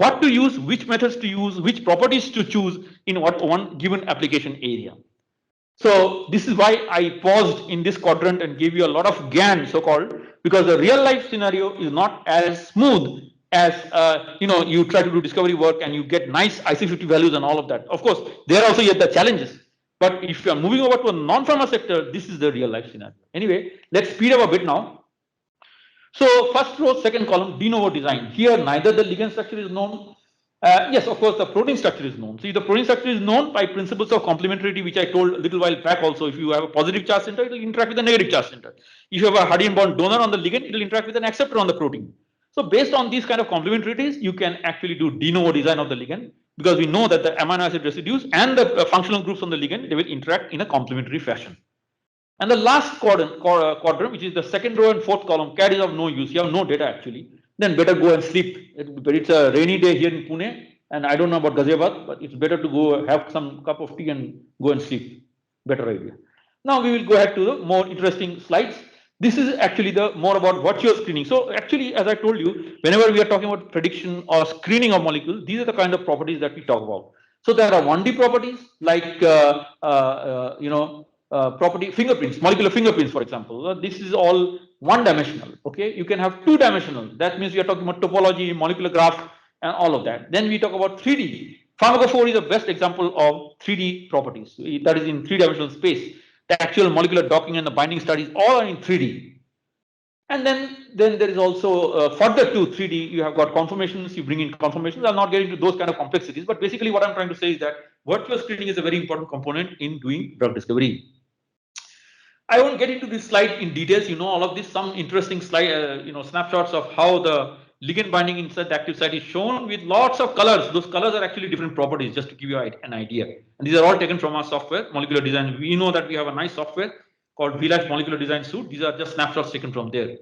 what to use, which methods to use, which properties to choose in what one given application area. So this is why I paused in this quadrant and gave you a lot of GAN, so-called, because the real life scenario is not as smooth as you try to do discovery work and you get nice IC50 values and all of that. Of course, there are also yet the challenges. But if you are moving over to a non-pharma sector, this is the real life scenario. Anyway, let's speed up a bit now. So first row, second column, de novo design. Here, neither the ligand structure is known. Yes, of course, the protein structure is known. See, the protein structure is known by principles of complementarity, which I told a little while back also. If you have a positive charge center, it will interact with a negative charge center. If you have a hydrogen bond donor on the ligand, it will interact with an acceptor on the protein. So based on these kind of complementarities, you can actually do de novo design of the ligand, because we know that the amino acid residues and the functional groups on the ligand, they will interact in a complementary fashion. And the last quadrant, which is the second row and fourth column, CAD is of no use. You have no data actually. Then better go and sleep. But it's a rainy day here in Pune, and I don't know about Ghaziabad, but it's better to go have some cup of tea and go and sleep. Better idea. Now we will go ahead to the more interesting slides. This is actually the more about virtual screening. So actually, as I told you, whenever we are talking about prediction or screening of molecules, these are the kind of properties that we talk about. So there are 1D properties like property fingerprints, molecular fingerprints, for example. This is all one-dimensional. Okay, you can have two-dimensional. That means we are talking about topology, molecular graph, and all of that. Then we talk about 3D. Pharmacophore is the best example of 3D properties. That is in three-dimensional space. The actual molecular docking and the binding studies all are in 3D. And then there is also further to 3D, you have got conformations, you bring in conformations. I'm not getting into those kind of complexities, but basically what I'm trying to say is that virtual screening is a very important component in doing drug discovery. I won't get into this slide in details. You know all of this. Some interesting slide, snapshots of how the ligand binding inside the active site is shown with lots of colors. Those colors are actually different properties, just to give you an idea. And these are all taken from our software, molecular design. We know that we have a nice software called VLife Molecular Design Suite. These are just snapshots taken from there.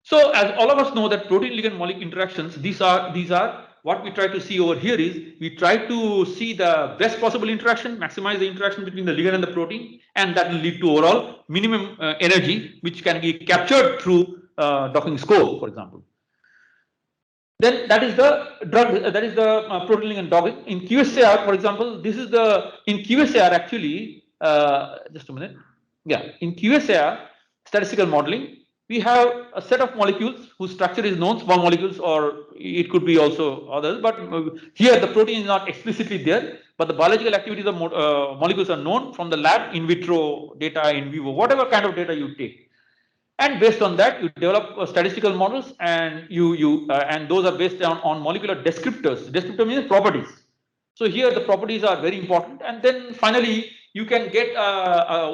So as all of us know that protein ligand molecule interactions, these are what we try to see over here is we try to see the best possible interaction, maximize the interaction between the ligand and the protein, and that will lead to overall minimum energy, which can be captured through docking score, for example. Then that is the drug, that is the protein ligand docking. In QSAR, for example, this is the, in QSAR actually, just a minute. Yeah, in QSAR, statistical modeling, we have a set of molecules whose structure is known, small molecules, or it could be also others, but here the protein is not explicitly there, but the biological activities of molecules are known from the lab, in vitro data, in vivo, whatever kind of data you take. And based on that, you develop statistical models, and and those are based on molecular descriptors. Descriptor means properties. So here the properties are very important, and then finally you can get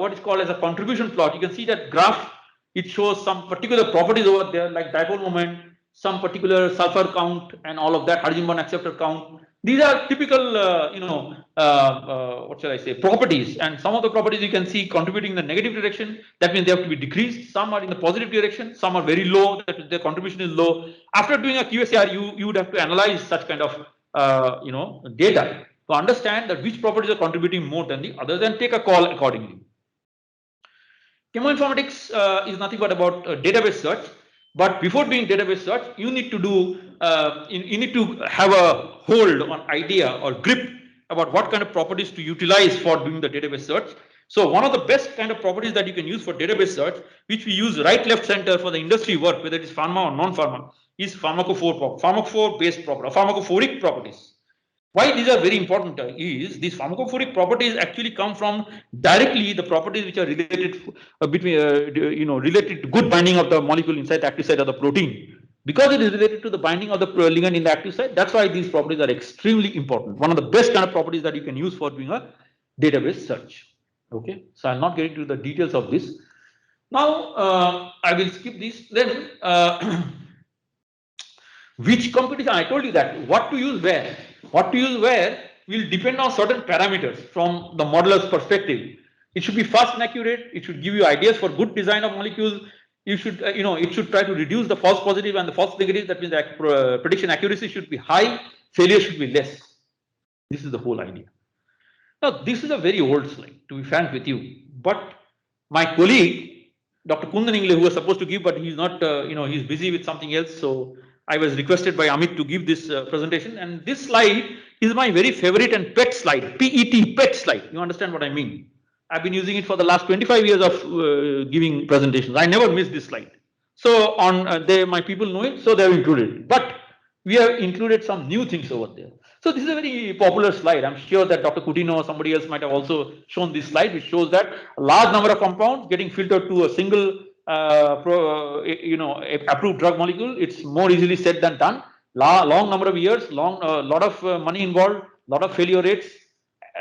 what is called as a contribution plot. You can see that graph. It shows some particular properties over there, like dipole moment, some particular sulfur count, and all of that, hydrogen bond acceptor count. These are typical, what shall I say, properties. And some of the properties you can see contributing in the negative direction. That means they have to be decreased. Some are in the positive direction. Some are very low. That their contribution is low. After doing a QSAR, you would have to analyze such kind of, data to understand that which properties are contributing more than the others, and take a call accordingly. Chemoinformatics is nothing but about database search. But before doing database search, you need to do, you need to have a hold on idea or grip about what kind of properties to utilize for doing the database search. So one of the best kind of properties that you can use for database search, which we use right, left, center for the industry work, whether it is pharma or non-pharma, is pharmacophore based property, pharmacophoric properties. Why these are very important is these pharmacophoric properties actually come from directly the properties which are related related to good binding of the molecule inside the active site of the protein. Because it is related to the binding of the ligand in the active site, that's why these properties are extremely important. One of the best kind of properties that you can use for doing a database search. Okay, so I'm not getting to the details of this. Now I will skip this. Then which competition? I told you that what to use where. What to use where will depend on certain parameters from the modeler's perspective. It should be fast and accurate. It should give you ideas for good design of molecules. You should, it should try to reduce the false positive and the false negative. That means the prediction accuracy should be high, failure should be less. This is the whole idea. Now, this is a very old slide, to be frank with you. But my colleague, Dr. Kundan Ingle, who was supposed to give, but he's not, he's busy with something else. So I was requested by Amit to give this presentation, and this slide is my very favorite and pet slide, PET, pet slide. You understand what I mean? I've been using it for the last 25 years of giving presentations. I never miss this slide. So on my people know it, so they have included it. But we have included some new things over there. So this is a very popular slide. I'm sure that Dr. Coutinho or somebody else might have also shown this slide, which shows that a large number of compounds getting filtered to a single, approved drug molecule. It's more easily said than done. Long number of years, lot of money involved, lot of failure rates,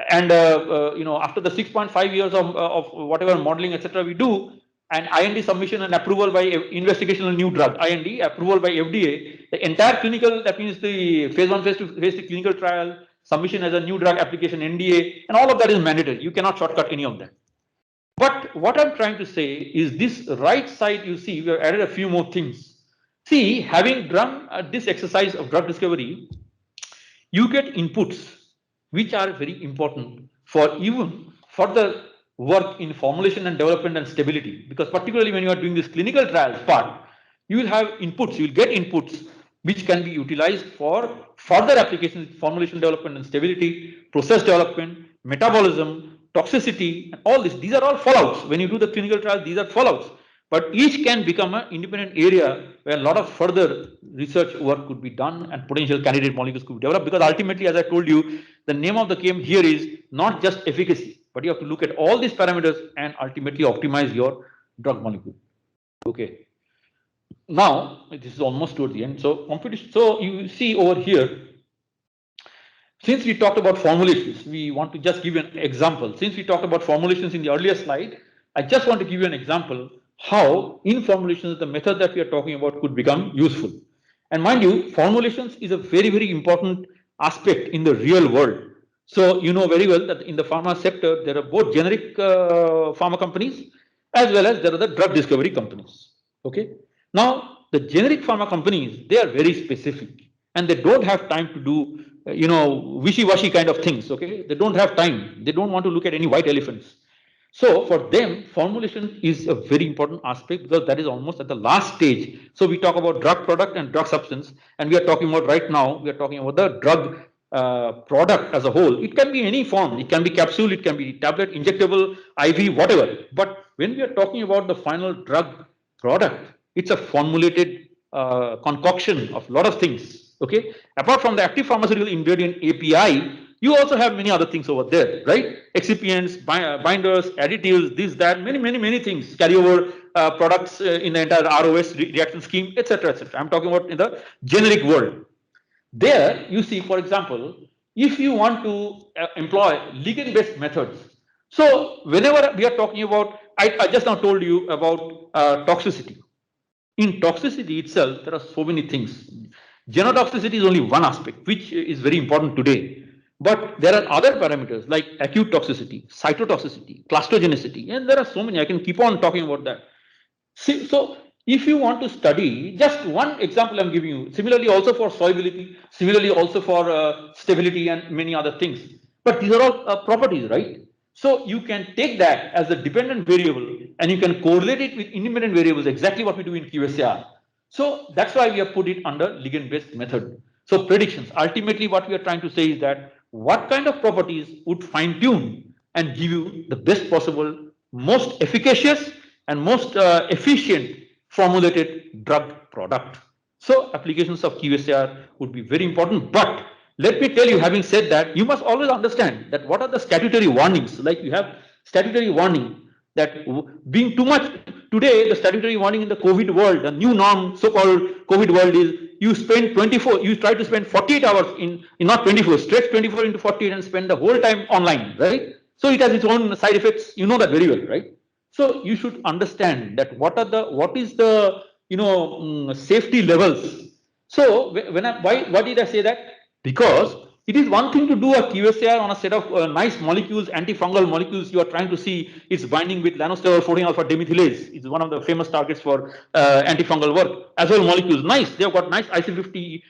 and after the 6.5 years of whatever modeling, etc., we do, and IND submission and approval by investigational new drug, IND approval by FDA, the entire clinical, that means the phase 1, phase 2, phase 3 clinical trial, submission as a new drug application, NDA, and all of that is mandatory. You cannot shortcut any of that. But what I'm trying to say is this right side, you see, we have added a few more things. See, having done this exercise of drug discovery, you get inputs which are very important for even further work in formulation and development and stability. Because particularly when you are doing this clinical trials part, you will have inputs, you will get inputs which can be utilized for further applications, formulation development and stability, process development, metabolism, toxicity, and all this. These are all fallouts. When you do the clinical trials, these are fallouts. But each can become an independent area where a lot of further research work could be done and potential candidate molecules could be developed. Because ultimately, as I told you, the name of the game here is not just efficacy, but you have to look at all these parameters and ultimately optimize your drug molecule. Okay. Now, this is almost toward the end. So, so you see over here, since we talked about formulations, we want to just give an example. Since we talked about formulations in the earlier slide, I just want to give you an example how in formulations the method that we are talking about could become useful. And mind you, formulations is a very, very important aspect in the real world. So you know very well that in the pharma sector, there are both generic pharma companies as well as there are the drug discovery companies. Okay. Now, the generic pharma companies, they are very specific and they don't have time to do, wishy-washy kind of things. Okay. They don't have time. They don't want to look at any white elephants. So for them, formulation is a very important aspect because that is almost at the last stage. So we talk about drug product and drug substance, and we are talking about right now, we are talking about the drug product as a whole. It can be any form. It can be capsule, it can be tablet, injectable, IV, whatever. But when we are talking about the final drug product, it's a formulated concoction of a lot of things. Okay. Apart from the active pharmaceutical ingredient API, you also have many other things over there, right? Excipients, binders, additives, this, that, many things, carryover products in the entire ROS reaction scheme, etc., etc. I'm talking about in the generic world. There, you see, for example, if you want to employ ligand-based methods. So, whenever we are talking about, I just now told you about toxicity. In toxicity itself, there are so many things. Genotoxicity is only one aspect, which is very important today. But there are other parameters like acute toxicity, cytotoxicity, clustogenicity, and there are so many. I can keep on talking about that. See, so if you want to study, just one example I'm giving you, similarly also for solubility, similarly also for stability and many other things. But these are all properties, right? So you can take that as a dependent variable and you can correlate it with independent variables, exactly what we do in QSAR. So that's why we have put it under ligand-based method. So predictions, ultimately what we are trying to say is that what kind of properties would fine tune and give you the best possible, most efficacious and most efficient formulated drug product. So applications of QSAR would be very important. But let me tell you, having said that, you must always understand that what are the statutory warnings. Like you have statutory warning that being too much, today the statutory warning in the COVID world, the new norm so-called COVID world is you spend 24, you try to spend 48 hours in not 24, stretch 24 into 48 and spend the whole time online, right? So it has its own side effects, you know that very well, right? So you should understand that what is the safety levels. So why did I say that? Because it is one thing to do a QSAR on a set of nice molecules, antifungal molecules. You are trying to see its binding with lanosterol 14 alpha demethylase. It's one of the famous targets for antifungal work. As well, molecules nice. They have got nice IC50.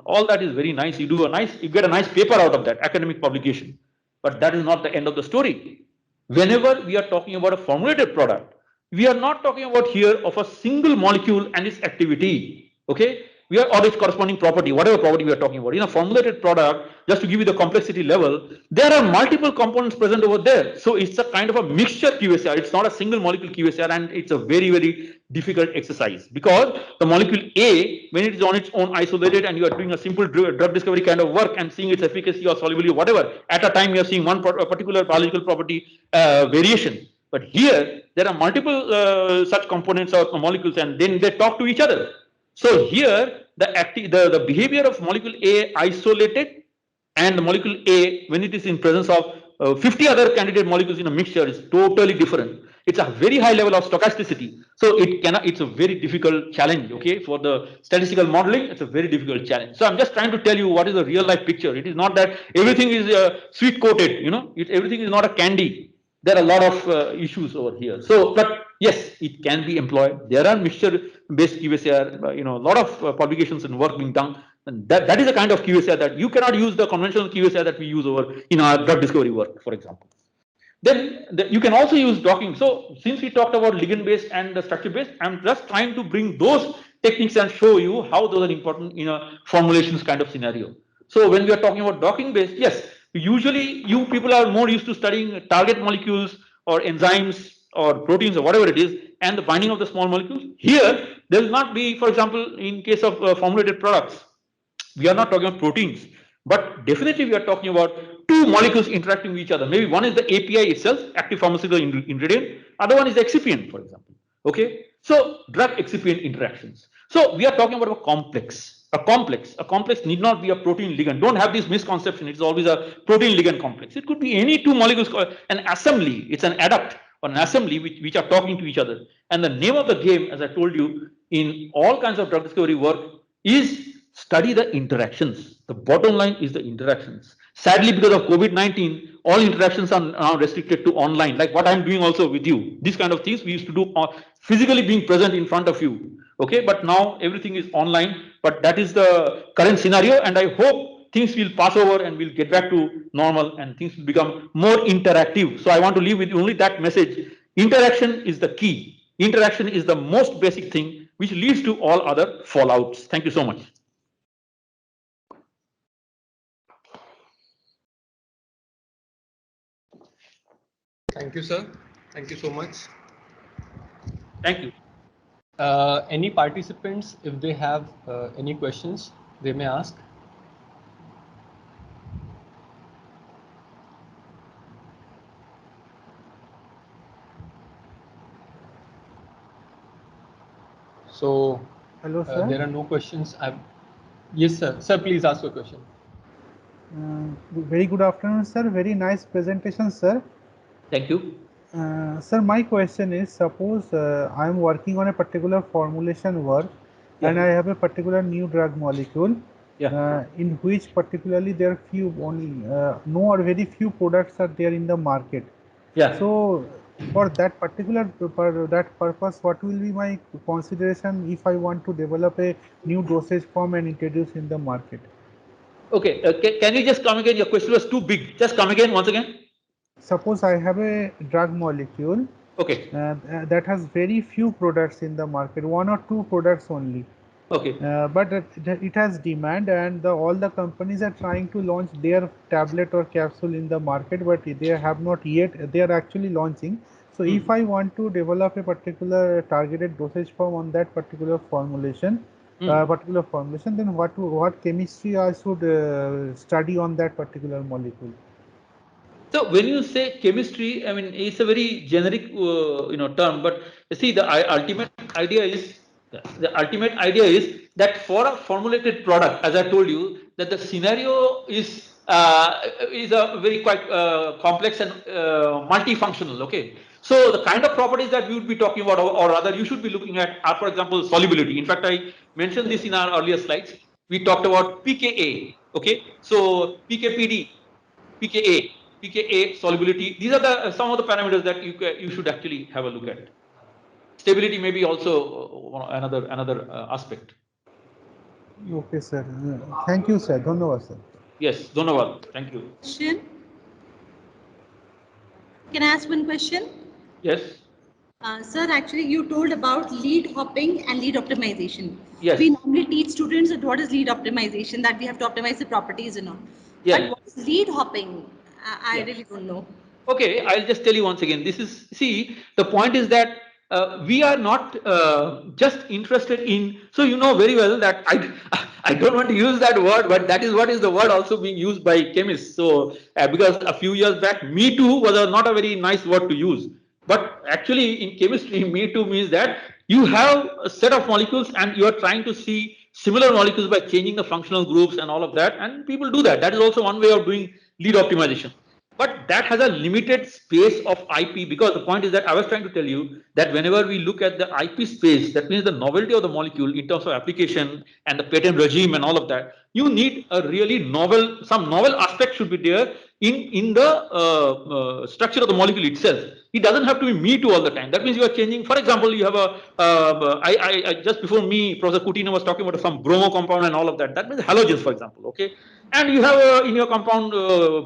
All that is very nice. You get a nice paper out of that academic publication. But that is not the end of the story. Whenever we are talking about a formulated product, we are not talking about here of a single molecule and its activity. Okay. we are, or its corresponding property, whatever property we are talking about. In a formulated product, just to give you the complexity level, there are multiple components present over there. So it's a kind of a mixture QSR. It's not a single molecule QSR, and it's a very, very difficult exercise because the molecule A, when it is on its own isolated and you are doing a simple drug discovery kind of work and seeing its efficacy or solubility or whatever, at a time you are seeing one particular biological property variation. But here, there are multiple such components or molecules, and then they talk to each other. So here, the behavior of molecule A isolated and the molecule A, when it is in presence of 50 other candidate molecules in a mixture, is totally different. It's a very high level of stochasticity. So it's a very difficult challenge, okay, for the statistical modeling. It's a very difficult challenge. So I'm just trying to tell you what is the real life picture. It is not that everything is sweet coated, everything is not a candy. There are a lot of issues over here. So, but yes, it can be employed. There are mixture-based QSAR, a lot of publications and work being done. And that is a kind of QSAR that you cannot use the conventional QSAR that we use over in our drug discovery work, for example. Then you can also use docking. So since we talked about ligand-based and the structure-based, I'm just trying to bring those techniques and show you how those are important in a formulations kind of scenario. So when we are talking about docking-based, yes, usually you people are more used to studying target molecules or enzymes or proteins or whatever it is, and the binding of the small molecules. Here, there will not be, for example, in case of formulated products, we are not talking about proteins, but definitely we are talking about two molecules interacting with each other. Maybe one is the API itself, active pharmaceutical ingredient, other one is the excipient, for example. Okay, so drug excipient interactions. So we are talking about a complex. A complex need not be a protein ligand. Don't have this misconception. It's always a protein ligand complex. It could be any two molecules, an assembly. It's an adduct or an assembly which are talking to each other. And the name of the game, as I told you, in all kinds of drug discovery work is study the interactions. The bottom line is the interactions. Sadly, because of COVID-19, all interactions are now restricted to online, like what I'm doing also with you. These kind of things we used to do physically being present in front of you. Okay, but now everything is online. But that is the current scenario, and I hope things will pass over and we'll get back to normal and things will become more interactive. So I want to leave with only that message. Interaction is the key. Interaction is the most basic thing which leads to all other fallouts. Thank you so much. Thank you, sir. Thank you so much. Thank you. Any participants, if they have any questions, they may ask. So, hello, sir. There are no questions. Yes, sir. Sir, please ask your question. Very good afternoon, sir. Very nice presentation, sir. Thank you. Sir, my question is, suppose I am working on a particular formulation work, and I have a particular new drug molecule, in which particularly there are few only no or very few products are there in the market. So for that particular purpose, what will be my consideration if I want to develop a new dosage form and introduce in the market? Okay, can you just come again? Your question was too big. Just come again once again. Suppose I have a drug molecule, okay, that has very few products in the market, one or two products only. Okay. But it has demand, and all the companies are trying to launch their tablet or capsule in the market, but they have not yet. They are actually launching. So if I want to develop a particular targeted dosage form on that particular formulation, then what chemistry I should study on that particular molecule? So when you say chemistry, I mean it's a very generic term, but you see the ultimate idea is that for a formulated product, as I told you, that the scenario is a very quite complex and multifunctional. Okay, so the kind of properties that we would be talking about, or rather you should be looking at, are, for example, solubility. In fact, I mentioned this in our earlier slides. We talked about pKa. Okay, so pKpD, pKa. pKa solubility. These are the some of the parameters that you should actually have a look at. Stability may be also another aspect. Okay, sir. Thank you, sir. Dhanyavad, sir. Yes, Dhanyavad. Thank you. Question? Can I ask one question? Yes. Sir, actually you told about lead hopping and lead optimization. Yes. we normally teach students that what is lead optimization, that we have to optimize the properties and all. Yeah. But what is lead hopping? I Yeah. really don't know. Okay, I'll just tell you once again. This is, see, the point is that we are not just interested in, so you know very well that I don't want to use that word, but that is what is the word also being used by chemists. So, because a few years back, me too was not a very nice word to use. But actually in chemistry, me too means that you have a set of molecules and you are trying to see similar molecules by changing the functional groups and all of that. And people do that. That is also one way of doing lead optimization. But that has a limited space of IP, because the point is that I was trying to tell you that whenever we look at the IP space, that means the novelty of the molecule in terms of application and the patent regime and all of that, you need a really novel, some novel aspect should be there in the structure of the molecule itself. It doesn't have to be me too all the time. That means you are changing. For example, you have a just before me, Professor Coutinho was talking about some bromo compound and all of that. That means halogens, for example. Okay. And you have in your compound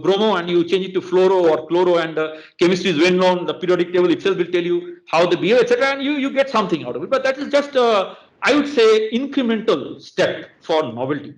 bromo and you change it to fluoro or chloro, and chemistry is well known, the periodic table itself will tell you how they behave, etc. And you get something out of it. But that is just, I would say, incremental step for novelty.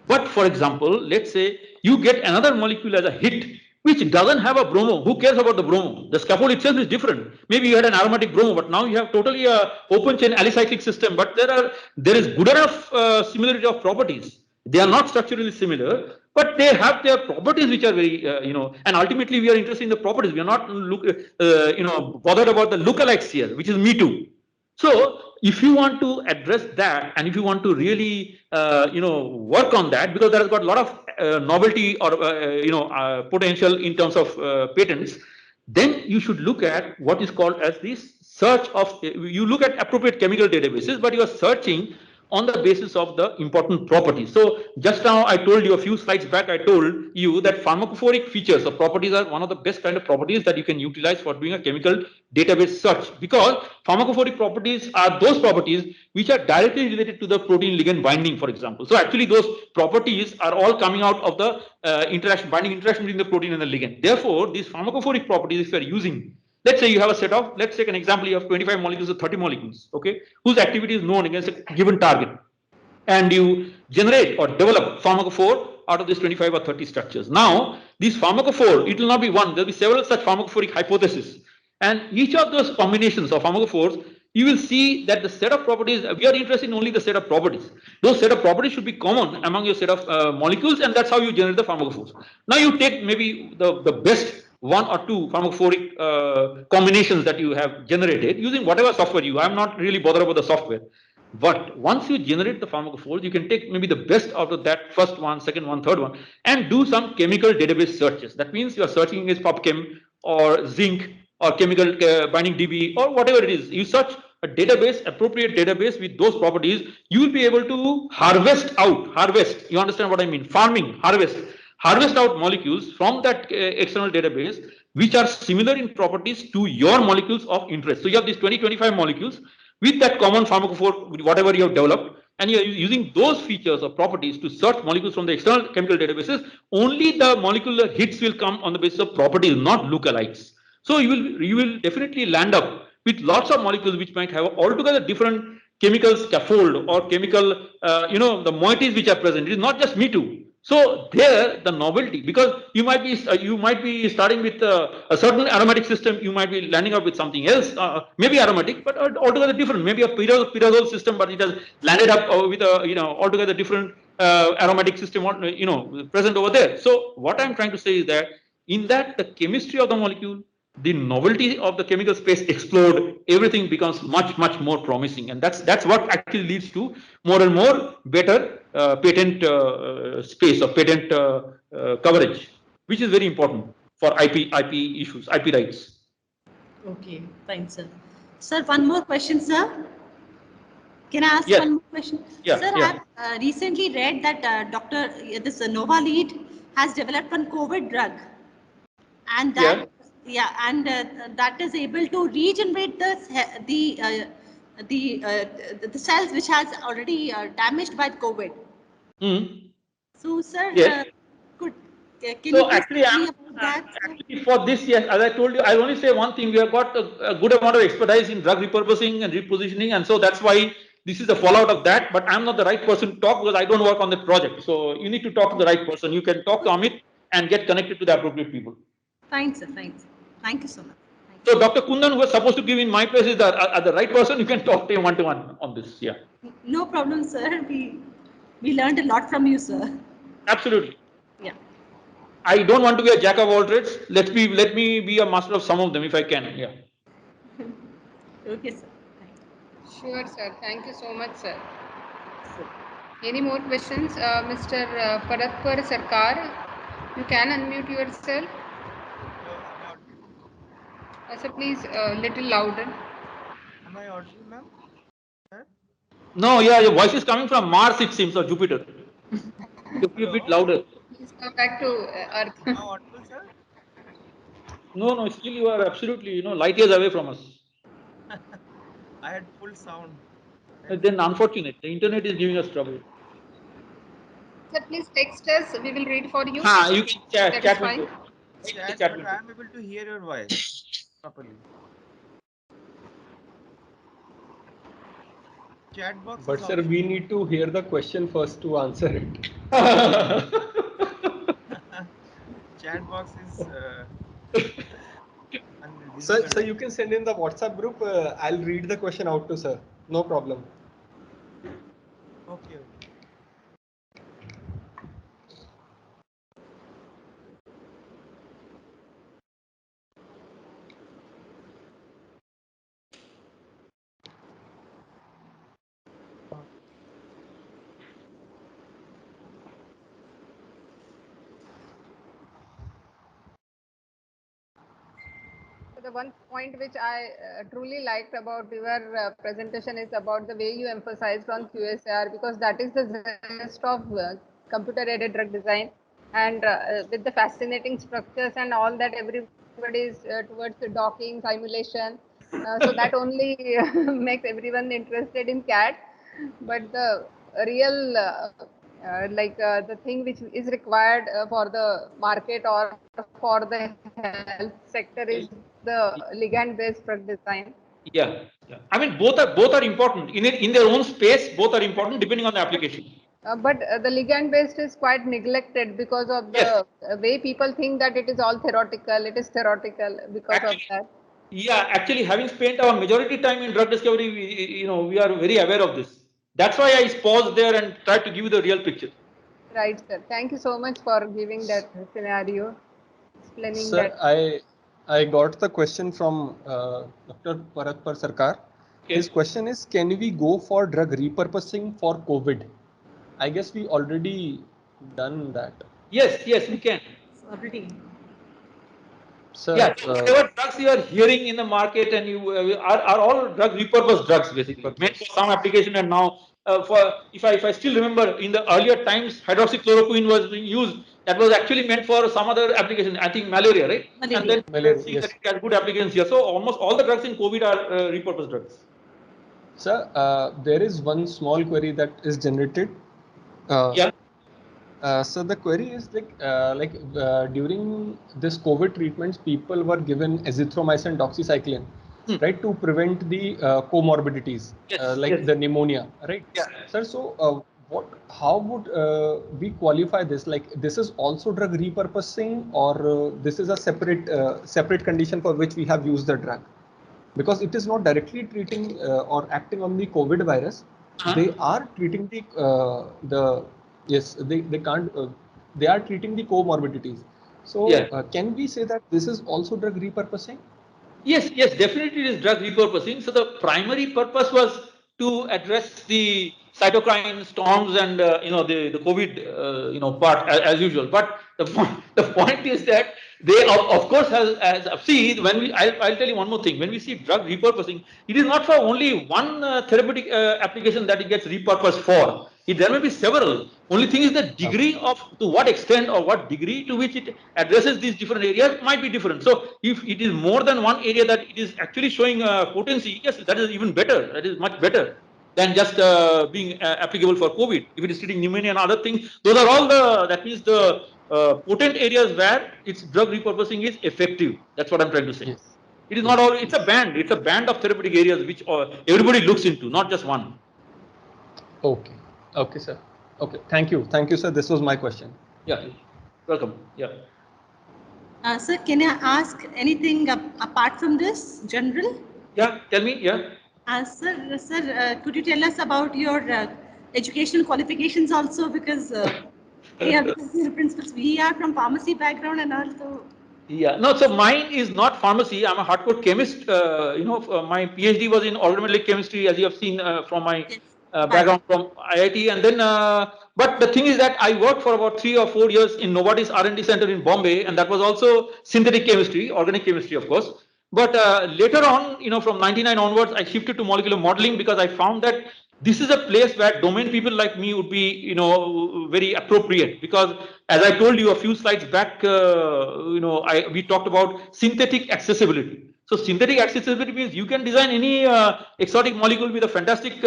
But for example, let's say you get another molecule as a hit, which doesn't have a bromo. Who cares about the bromo? The scaffold itself is different. Maybe you had an aromatic bromo, but now you have totally a open chain alicyclic system. But there is good enough similarity of properties. They are not structurally similar, but they have their properties which are very, and ultimately we are interested in the properties. We are not bothered about the lookalikes here, which is me too. So if you want to address that, and if you want to really, work on that, because that has got a lot of novelty or, potential in terms of patents, then you should look at what is called as this search of, you look at appropriate chemical databases, but you are searching on the basis of the important properties. So just now I told you a few slides back, I told you that pharmacophoric features or properties are one of the best kind of properties that you can utilize for doing a chemical database search, because pharmacophoric properties are those properties which are directly related to the protein ligand binding, for example. So actually those properties are all coming out of the binding interaction between the protein and the ligand. Therefore, these pharmacophoric properties, if you are using, let's say you have a set of, let's take an example, you have 25 molecules or 30 molecules, okay, whose activity is known against a given target. And you generate or develop pharmacophore out of these 25 or 30 structures. Now, these pharmacophore, it will not be one, there will be several such pharmacophoric hypotheses. And each of those combinations of pharmacophores, you will see that the set of properties, we are interested in only the set of properties. Those set of properties should be common among your set of molecules, and that's how you generate the pharmacophores. Now you take maybe the best one or two pharmacophoric combinations that you have generated using whatever software you, I'm not really bothered about the software. But once you generate the pharmacophores, you can take maybe the best out of that first one, second one, third one, and do some chemical database searches. That means you are searching against PubChem or Zinc or chemical binding DB or whatever it is. You search a database, appropriate database with those properties, you will be able to harvest, you understand what I mean? Farming, harvest out molecules from that external database which are similar in properties to your molecules of interest. So you have these 20-25 molecules with that common pharmacophore, whatever you have developed, and you are using those features or properties to search molecules from the external chemical databases. Only the molecular hits will come on the basis of properties, not lookalikes. So you will definitely land up with lots of molecules which might have altogether different chemical scaffold or chemical, the moieties which are present. It is not just me too. So there, the novelty, because you might be starting with a certain aromatic system, you might be landing up with something else, maybe aromatic, but altogether different. Maybe a pyrazole system, but it has landed up with a altogether different aromatic system, present over there. So what I'm trying to say is that in that the chemistry of the molecule, the novelty of the chemical space explode, everything becomes much more promising, and that's what actually leads to more and more better patent space or patent coverage, which is very important for IP issues, IP rights. Okay, fine, sir. Sir, one more question, sir. Can I ask Yes. one more question? Yeah, Sir, yeah. I've recently read that this Novalid has developed one COVID drug, and that that is able to regenerate the cells which has already damaged by COVID. So, sir, Yes. can you So please actually, tell me about that? actually for this, yes, as I told you, I'll only say one thing: we have got a good amount of expertise in drug repurposing and repositioning, and so that's why this is the fallout of that, but I'm not the right person to talk because I don't work on the project. So you need to talk to the right person. You can talk to Amit and get connected to the appropriate people. Fine, sir. Fine, sir. Thank you so much. So Dr. Kundan, who was supposed to give in my place, is the right person. You can talk to him one-to-one on this. Yeah. No problem, sir. We learned a lot from you, sir. Absolutely. Yeah. I don't want to be a jack of all trades. Let me be a master of some of them if I can. Yeah. Okay, sir. Sure, sir. Thank you so much, sir. Any more questions? Mr. Paratpar Sarkar, you can unmute yourself. Sir, please little louder. Am I audible, ma'am? No, yeah, your voice is coming from Mars, it seems, or Jupiter. You be a bit louder. Please come back to Earth. Am I audible, sir? No, still you are absolutely, light years away from us. I had full sound. Then unfortunate, the internet is giving us trouble. Sir, please text us. We will read for you. You can That is chat fine. with Chat, chat but with I am able to hear your voice properly. Chat box. But is sir, we need to hear the question first to answer it. Chat box is. Sir, you can send in the WhatsApp group. I'll read the question out to sir. No problem. Okay. So the one point which I truly liked about your presentation is about the way you emphasized on QSAR, because that is the zest of computer-aided drug design, and with the fascinating structures and all that, everybody is towards the docking, simulation. So that only makes everyone interested in CAD, but the real the thing which is required for the market or for the health sector is the ligand-based drug design. Yeah. I mean, both are important in their own space. Both are important depending on the application. But the ligand-based is quite neglected because of the way people think that it is all theoretical. It is theoretical because of that. Yeah, actually, having spent our majority time in drug discovery, we are very aware of this. That's why I paused there and tried to give you the real picture. Right, sir. Thank you so much for giving that scenario, explaining Sir, that. I got the question from Dr. Paratpar Sarkar. Okay. His question is, can we go for drug repurposing for COVID? I guess we already done that. Yes, we can. Already. Sir, Yeah, whatever drugs you are hearing in the market and you are all drug repurposed drugs basically, meant for some application. And now, if I still remember, in the earlier times, hydroxychloroquine was being used. That was actually meant for some other application. I think malaria, right? Malaria. And then Malaria, see yes. that it has good applications here. So almost all the drugs in COVID are repurposed drugs. Sir, there is one small query that is generated. So the query is during this COVID treatments, people were given azithromycin, doxycycline, right, to prevent the comorbidities the pneumonia, right? Yeah. Sir, so how would we qualify this? Like, this is also drug repurposing, or this is a separate condition for which we have used the drug? Because it is not directly treating or acting on the COVID virus. They are treating they can't they are treating the comorbidities. So can we say that this is also drug repurposing? Yes, definitely it is drug repurposing. So the primary purpose was to address the cytokine storms and the COVID part as usual. But the point is that they of course has see I'll tell you one more thing. When we see drug repurposing, it is not for only one therapeutic application that it gets repurposed for. There may be several. Only thing is the degree of to what extent or what degree to which it addresses these different areas might be different. So if it is more than one area that it is actually showing potency, yes, that is even better. That is much better than just being applicable for COVID. If it is treating pneumonia and other things, those are all that means the potent areas where its drug repurposing is effective. That's what I'm trying to say. Yes. It is not all. It's a band. It's a band of therapeutic areas which everybody looks into, not just one. Okay. Okay, sir. Okay. Thank you, sir. This was my question. Yeah, welcome. Yeah. Sir, can I ask anything apart from this, general? Yeah, tell me. Yeah. Sir, could you tell us about your educational qualifications also? Because because you're principals, we are from pharmacy background and also. Yeah, no, so mine is not pharmacy. I'm a hardcore chemist. My PhD was in organometallic chemistry, as you have seen from my Yes. background from IIT. And then, but the thing is that I worked for about 3 or 4 years in Novartis R&D Center in Bombay, and that was also synthetic chemistry, organic chemistry, of course. But later on, from 99 onwards, I shifted to molecular modeling because I found that this is a place where domain people like me would be, very appropriate, because as I told you a few slides back, we talked about synthetic accessibility. So synthetic accessibility means you can design any exotic molecule with a fantastic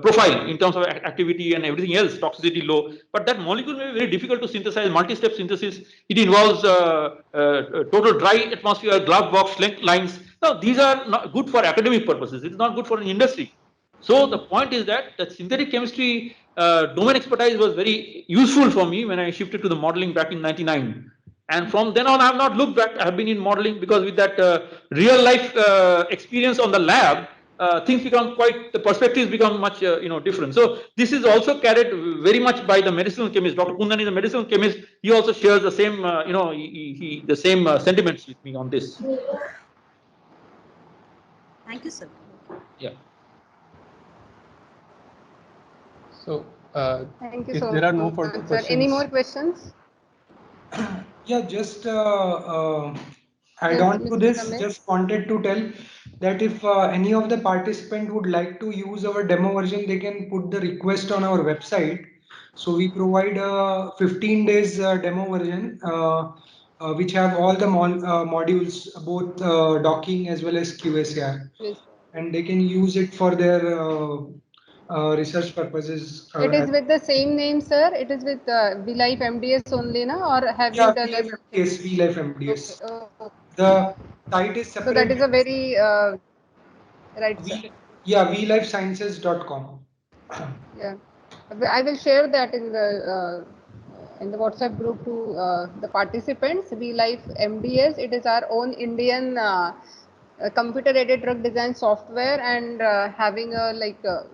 profile in terms of activity and everything else, toxicity low, but that molecule may be very difficult to synthesize, multi-step synthesis. It involves total dry atmosphere, glove box, length lines. Now, these are not good for academic purposes. It's not good for an industry. So the point is that synthetic chemistry domain expertise was very useful for me when I shifted to the modeling back in 99. And from then on, I have not looked back. I have been in modeling because with that real life experience on the lab, things become the perspectives become much, different. So this is also carried very much by the medicinal chemist. Dr. Kundan is a medicinal chemist. He also shares the same, the same sentiments with me on this. Thank you, sir. Yeah. So, Thank you if so there are no much, further sir. questions, Any more questions? Yeah, just add Yes, on to Mr. this, Ramesh. just wanted to tell that if any of the participant would like to use our demo version, they can put the request on our website. So we provide a 15 days demo version, which have all the modules, both docking as well as QSR, Yes. and they can use it for their research purposes. It is with the same name, sir. It is with VLife MDS only, na? Or have Yeah, you done VLife it? MDS, VLife MDS. Okay. Oh. The site is So separate. that is a very right, sir. Yeah, vlifesciences.com. Yeah, I will share that in the WhatsApp group to the participants. VLife MDS. It is our own Indian computer-aided drug design software, and having a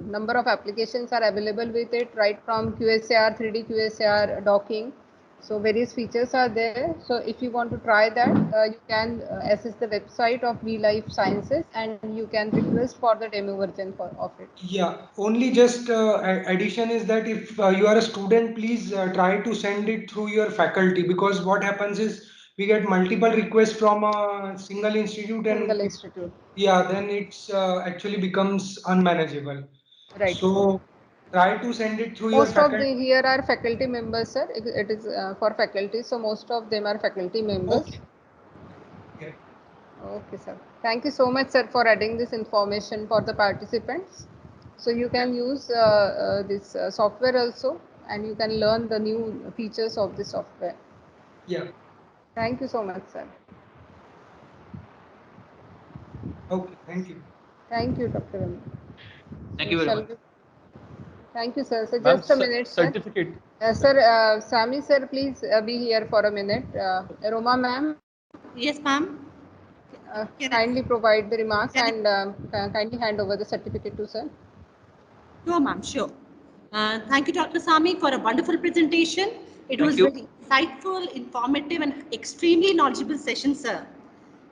number of applications are available with it, right from QSAR, 3D QSAR, docking. So various features are there. So if you want to try that, you can access the website of VLife Sciences, and you can request for the demo version of it. Yeah, only just addition is that if you are a student, please try to send it through your faculty, because what happens is we get multiple requests from a single institute, and Single institute. yeah, then it's actually becomes unmanageable. Right. So try to send it through your Most of faculty. the here are faculty members, sir. It is for faculty, so most of them are faculty members. Okay. Yeah. Okay, sir. Thank you so much, sir, for adding this information for the participants. So you can use this software also, and you can learn the new features of the software. Yeah. Thank you so much, sir. Okay. Thank you. Thank you, Dr. Ramesh. Thank So you very shall much. we- Thank you, sir. So ma'am, just a minute, sir. certificate. Sir, Sami, sir, please be here for a minute. Roma, ma'am, Yes, ma'am. Can I- kindly provide the remarks can I- and kindly hand over the certificate to sir. Sure, ma'am, sure. Thank you, Dr. Sami, for a wonderful presentation. It Thank was you. very insightful, informative, and extremely knowledgeable session, sir.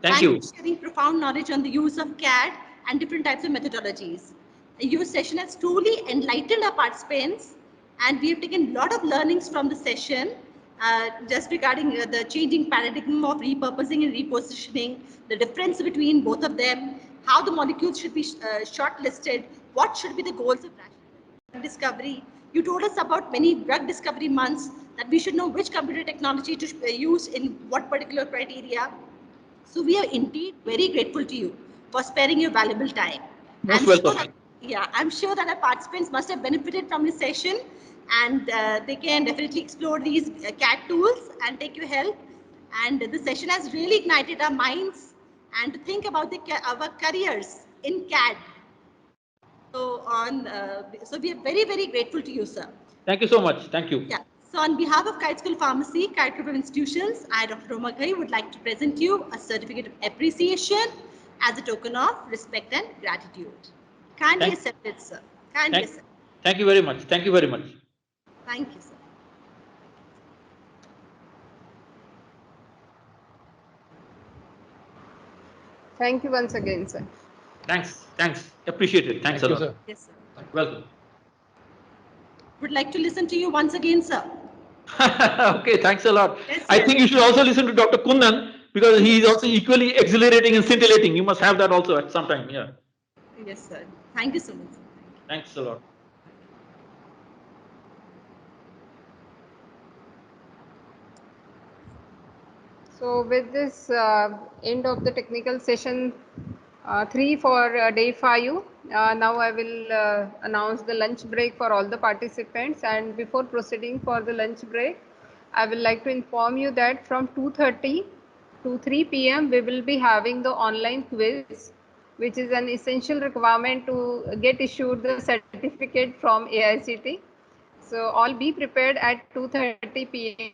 Thank you. For sharing profound knowledge on the use of CAD and different types of methodologies. Your session has truly enlightened our participants, and we have taken a lot of learnings from the session, just regarding the changing paradigm of repurposing and repositioning, the difference between both of them, how the molecules should be shortlisted, what should be the goals of drug discovery. You told us about many drug discovery months, that we should know which computer technology to use in what particular criteria. So we are indeed very grateful to you for sparing your valuable time. Most welcome. I'm sure that our participants must have benefited from this session, and they can definitely explore these CAD tools and take your help. And the session has really ignited our minds and to think about our careers in CAD. So we are very, very grateful to you, sir. Thank you so much. Thank you. Yeah. So on behalf of Kite School Pharmacy, Kite Group of Institutions, I, Dr. Roma Ghai, would like to present you a certificate of appreciation as a token of respect and gratitude. Kindly accept it, sir. Kindly accept. Thank you very much. Thank you very much. Thank you, sir. Thank you once again, sir. Thanks. Thanks. Appreciate it. Thanks a lot. Sir. Yes, sir. Welcome. Would like to listen to you once again, sir. Okay, thanks a lot. Yes, I yes. think you should also listen to Dr. Kundan because he is also equally exhilarating and scintillating. You must have that also at some time. Yeah. Yes, sir. Thank you so much, sir. Thanks a lot. So with this end of the technical session 3 for day 5, now I will announce the lunch break for all the participants, and before proceeding for the lunch break, I will like to inform you that from 2:30 to 3 p.m. we will be having the online quiz, which is an essential requirement to get issued the certificate from AICT. So all be prepared at 2:30 p.m.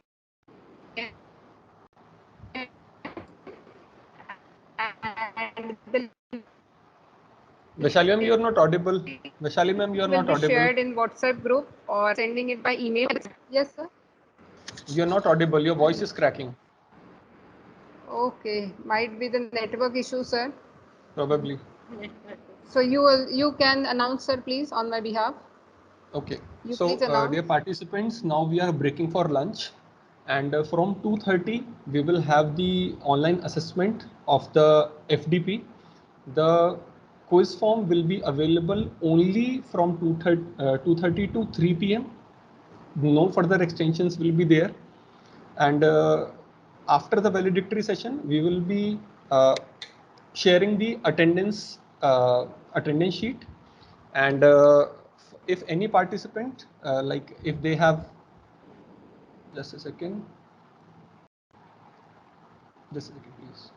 and the Vaishali ma'am, you are not audible. Vaishali ma'am, you are will not be audible. shared in WhatsApp group or sending it by email. Yes, sir. You are not audible. Your voice is cracking. Okay, might be the network issue, sir. Probably. So you can announce, sir, please, on my behalf. Okay. You So, please announce. dear participants, now we are breaking for lunch, and from 2:30 we will have the online assessment of the FDP. The quiz form will be available only from 2:30 to 3 p.m. No further extensions will be there, and after the valedictory session, we will be sharing the attendance sheet, and if any participant like if they have just a second please.